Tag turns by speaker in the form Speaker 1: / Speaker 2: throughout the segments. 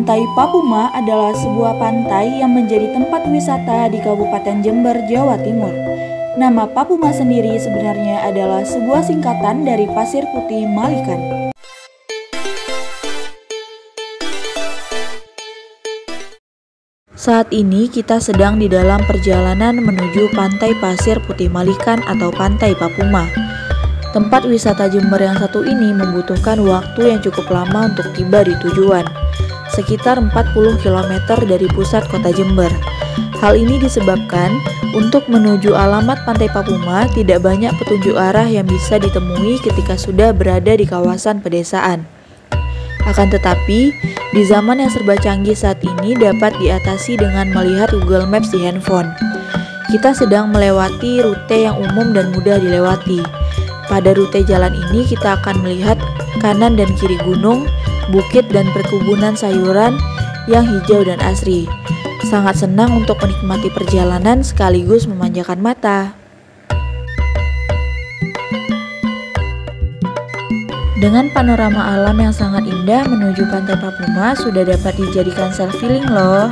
Speaker 1: Pantai Papuma adalah sebuah pantai yang menjadi tempat wisata di Kabupaten Jember, Jawa Timur. Nama Papuma sendiri sebenarnya adalah sebuah singkatan dari Pasir Putih Malikan. Saat ini kita sedang di dalam perjalanan menuju Pantai Pasir Putih Malikan atau Pantai Papuma. Tempat wisata Jember yang satu ini membutuhkan waktu yang cukup lama untuk tiba di tujuan, sekitar 40 km dari pusat kota Jember. Hal ini disebabkan untuk menuju alamat Pantai Papuma tidak banyak petunjuk arah yang bisa ditemui ketika sudah berada di kawasan pedesaan. Akan tetapi, di zaman yang serba canggih saat ini dapat diatasi dengan melihat Google Maps di handphone. Kita sedang melewati rute yang umum dan mudah dilewati. Pada rute jalan ini kita akan melihat kanan dan kiri gunung, bukit dan perkebunan sayuran yang hijau dan asri. Sangat senang untuk menikmati perjalanan sekaligus memanjakan mata. Dengan panorama alam yang sangat indah menuju Pantai Papuma sudah dapat dijadikan self-healing loh.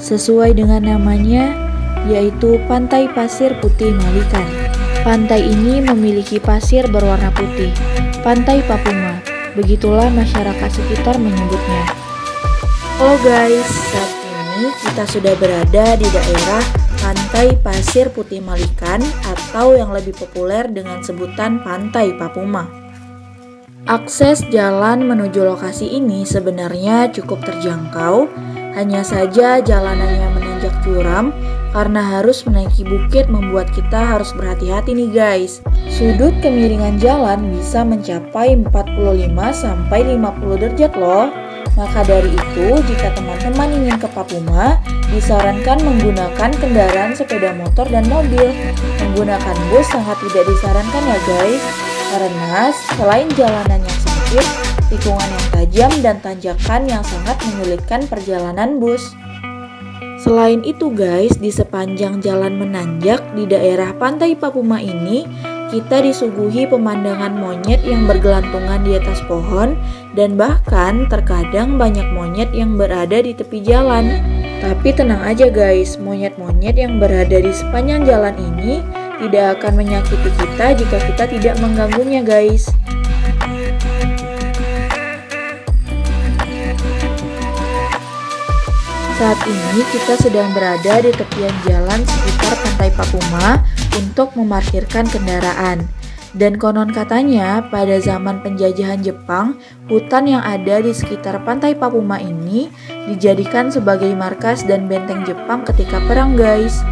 Speaker 1: Sesuai dengan namanya, yaitu Pantai Pasir Putih Malikan. Pantai ini memiliki pasir berwarna putih, Pantai Papuma. Begitulah masyarakat sekitar menyebutnya. Halo guys, saat ini kita sudah berada di daerah Pantai Pasir Putih Malikan atau yang lebih populer dengan sebutan Pantai Papuma. Akses jalan menuju lokasi ini sebenarnya cukup terjangkau. Hanya saja jalanannya menanjak curam karena harus menaiki bukit membuat kita harus berhati-hati nih guys. Sudut kemiringan jalan bisa mencapai 45-50 derajat loh. Maka dari itu, jika teman-teman ingin ke Papuma, disarankan menggunakan kendaraan sepeda motor dan mobil. Menggunakan bus sangat tidak disarankan ya guys, karena selain jalanan yang sempit, tikungan yang tajam dan tanjakan yang sangat menyulitkan perjalanan bus. Selain itu guys, di sepanjang jalan menanjak di daerah Pantai Papuma ini, kita disuguhi pemandangan monyet yang bergelantungan di atas pohon dan bahkan terkadang banyak monyet yang berada di tepi jalan. Tapi tenang aja guys, monyet-monyet yang berada di sepanjang jalan ini tidak akan menyakiti kita jika kita tidak mengganggunya guys. Saat ini kita sedang berada di tepian jalan sekitar Pantai Papuma untuk memarkirkan kendaraan. Dan konon katanya pada zaman penjajahan Jepang, hutan yang ada di sekitar Pantai Papuma ini dijadikan sebagai markas dan benteng Jepang ketika perang guys.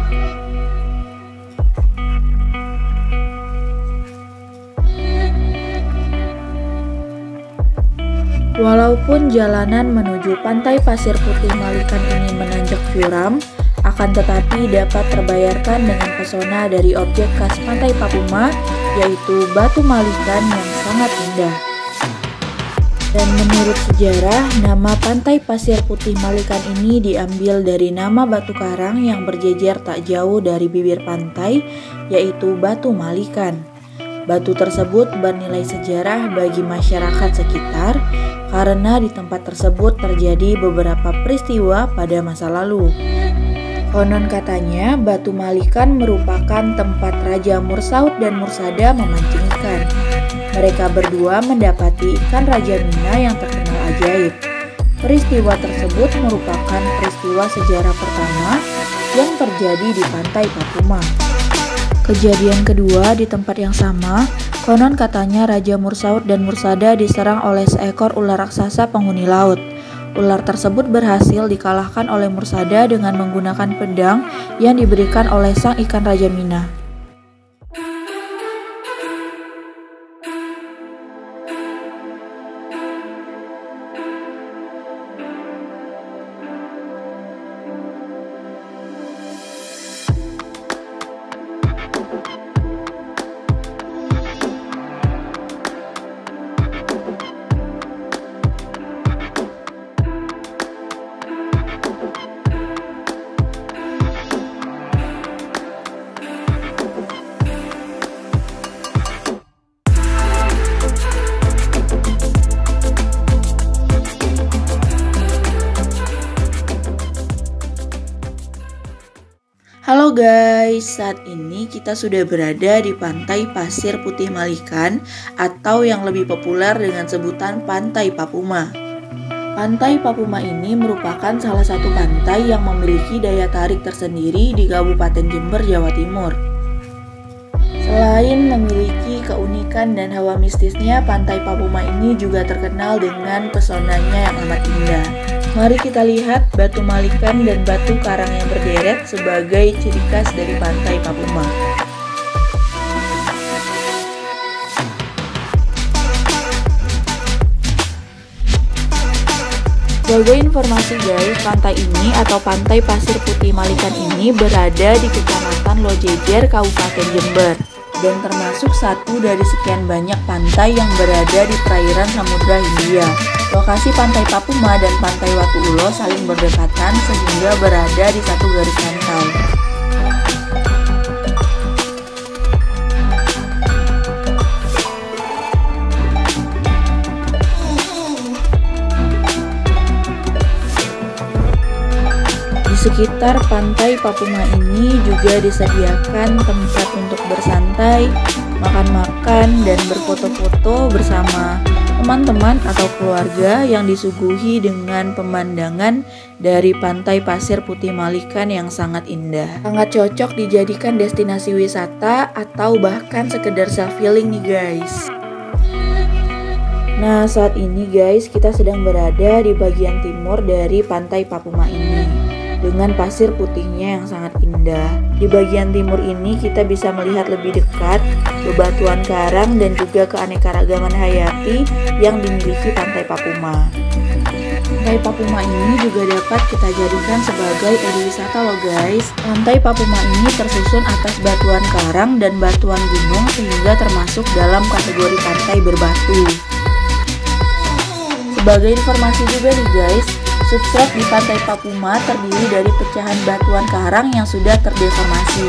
Speaker 1: Walaupun jalanan menuju Pantai Pasir Putih Malikan ini menanjak curam, akan tetapi dapat terbayarkan dengan pesona dari objek khas Pantai Papuma, yaitu Batu Malikan yang sangat indah. Dan menurut sejarah, nama Pantai Pasir Putih Malikan ini diambil dari nama batu karang yang berjejer tak jauh dari bibir pantai, yaitu Batu Malikan. Batu tersebut bernilai sejarah bagi masyarakat sekitar karena di tempat tersebut terjadi beberapa peristiwa pada masa lalu. Konon katanya Batu Malikan merupakan tempat Raja Mursaud dan Mursada memancing ikan. Mereka berdua mendapati ikan Raja Mina yang terkenal ajaib. Peristiwa tersebut merupakan peristiwa sejarah pertama yang terjadi di Pantai Papuma. Kejadian kedua di tempat yang sama Konon katanya Raja Mursaud dan Mursada diserang oleh seekor ular raksasa penghuni laut. Ular tersebut berhasil dikalahkan oleh Mursada dengan menggunakan pedang yang diberikan oleh sang ikan Raja Mina. Halo guys, saat ini kita sudah berada di Pantai Pasir Putih Malikan atau yang lebih populer dengan sebutan Pantai Papuma. Pantai Papuma ini merupakan salah satu pantai yang memiliki daya tarik tersendiri di Kabupaten Jember, Jawa Timur. Selain memiliki keunikan dan hawa mistisnya, Pantai Papuma ini juga terkenal dengan pesonanya yang amat indah. Mari kita lihat batu malikan dan batu karang yang berderet sebagai ciri khas dari Pantai Papuma. Sebagai informasi guys, pantai ini atau Pantai Pasir Putih Malikan ini berada di Kecamatan Lojejer, Kabupaten Jember, dan termasuk satu dari sekian banyak pantai yang berada di perairan Samudra Hindia. Lokasi Pantai Papuma dan Pantai Watu Ulo saling berdekatan sehingga berada di satu garis pantai. Di sekitar Pantai Papuma ini juga disediakan tempat untuk bersantai, makan-makan, dan berfoto-foto bersama teman-teman atau keluarga yang disuguhi dengan pemandangan dari Pantai Pasir Putih Malikan yang sangat indah. Sangat cocok dijadikan destinasi wisata atau bahkan sekedar self-healing nih guys. Nah, saat ini guys kita sedang berada di bagian timur dari Pantai Papuma ini dengan pasir putihnya yang sangat indah. Di bagian timur ini kita bisa melihat lebih dekat bebatuan karang dan juga keanekaragaman hayati yang dimiliki Pantai Papuma. Pantai Papuma ini juga dapat kita jadikan sebagai wisata loh guys. Pantai Papuma ini tersusun atas batuan karang dan batuan gunung sehingga termasuk dalam kategori pantai berbatu. Sebagai informasi juga nih guys, substrat di Pantai Papuma terdiri dari pecahan batuan karang yang sudah terdeformasi.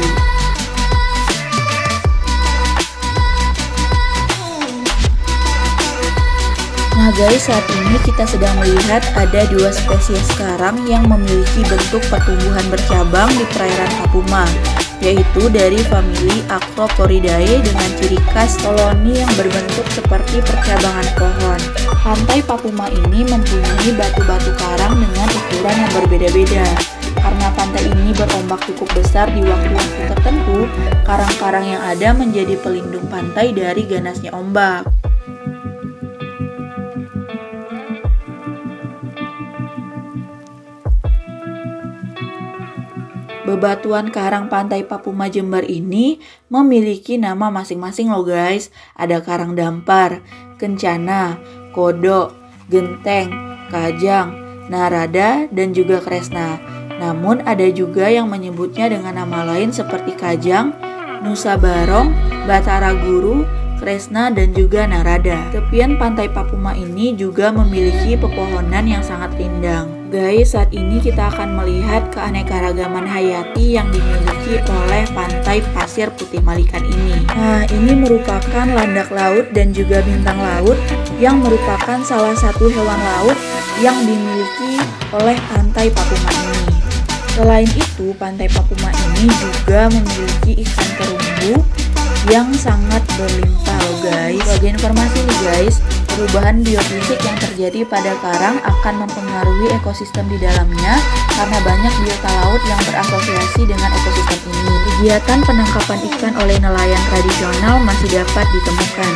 Speaker 1: Nah guys, saat ini kita sedang melihat ada dua spesies karang yang memiliki bentuk pertumbuhan bercabang di perairan Papuma, yaitu dari famili Acroporidae dengan ciri khas koloni yang berbentuk seperti percabangan pohon. Pantai Papuma ini mempunyai batu-batu karang dengan ukuran yang berbeda-beda. Karena pantai ini berombak cukup besar di waktu-waktu tertentu, karang-karang yang ada menjadi pelindung pantai dari ganasnya ombak. Bebatuan karang Pantai Papuma Jember ini memiliki nama masing-masing loh guys. Ada karang dampar, kencana, kodok, genteng, kajang, narada, dan juga kresna. Namun ada juga yang menyebutnya dengan nama lain seperti kajang, nusa barong, batara guru, kresna, dan juga narada. Tepian Pantai Papuma ini juga memiliki pepohonan yang sangat rindang. Guys, saat ini kita akan melihat keanekaragaman hayati yang dimiliki oleh Pantai Pasir Putih Malikan ini. Nah, ini merupakan landak laut dan juga bintang laut yang merupakan salah satu hewan laut yang dimiliki oleh Pantai Papuma ini. Selain itu, Pantai Papuma ini juga memiliki ikan terumbu yang sangat berlimpah loh guys. Sebagai informasi nih guys, perubahan biofisik yang terjadi pada karang akan mempengaruhi ekosistem di dalamnya karena banyak biota laut yang berasosiasi dengan ekosistem ini. Kegiatan penangkapan ikan oleh nelayan tradisional masih dapat ditemukan.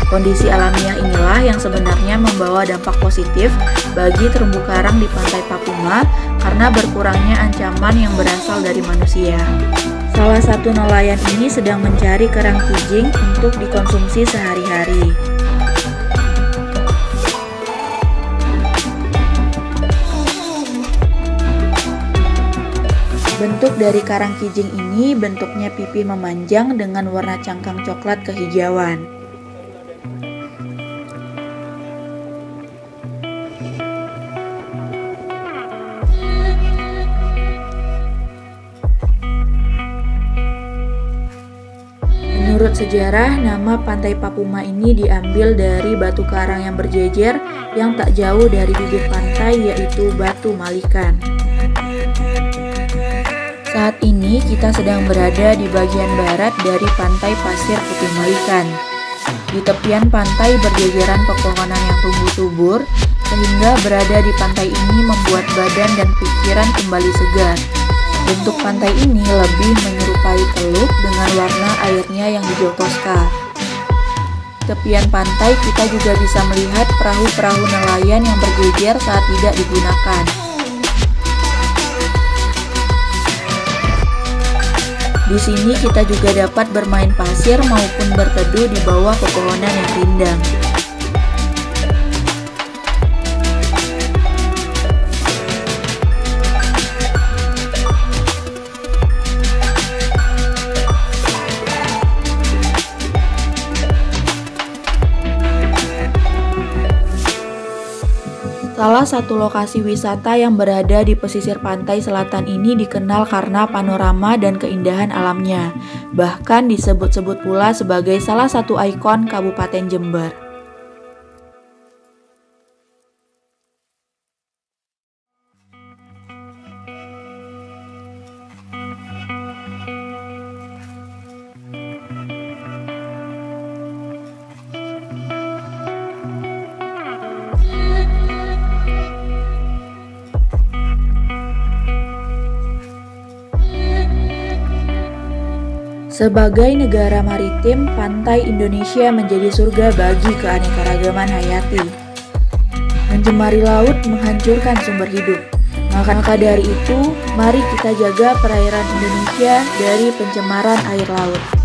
Speaker 1: Kondisi alamiah inilah yang sebenarnya membawa dampak positif bagi terumbu karang di pantai Papuma karena berkurangnya ancaman yang berasal dari manusia. Salah satu nelayan ini sedang mencari kerang kijing untuk dikonsumsi sehari-hari. Bentuk dari karang kijing ini bentuknya pipi memanjang dengan warna cangkang coklat kehijauan. Menurut sejarah, nama Pantai Papuma ini diambil dari batu karang yang berjejer yang tak jauh dari bibir pantai, yaitu Batu Malikan. Saat ini kita sedang berada di bagian barat dari Pantai Pasir Putih Malikan. Di tepian pantai berjejeran pepohonan yang tumbuh subur, sehingga berada di pantai ini membuat badan dan pikiran kembali segar. Bentuk pantai ini lebih menyerupai teluk dengan warna airnya yang hijau toska. Tepian pantai kita juga bisa melihat perahu-perahu nelayan yang berjejer saat tidak digunakan. Di sini kita juga dapat bermain pasir maupun berteduh di bawah pepohonan yang rindang. Salah satu lokasi wisata yang berada di pesisir pantai selatan ini dikenal karena panorama dan keindahan alamnya. Bahkan disebut-sebut pula sebagai salah satu ikon Kabupaten Jember. Sebagai negara maritim, pantai Indonesia menjadi surga bagi keanekaragaman hayati. Mencemari laut menghancurkan sumber hidup. Maka dari itu, mari kita jaga perairan Indonesia dari pencemaran air laut.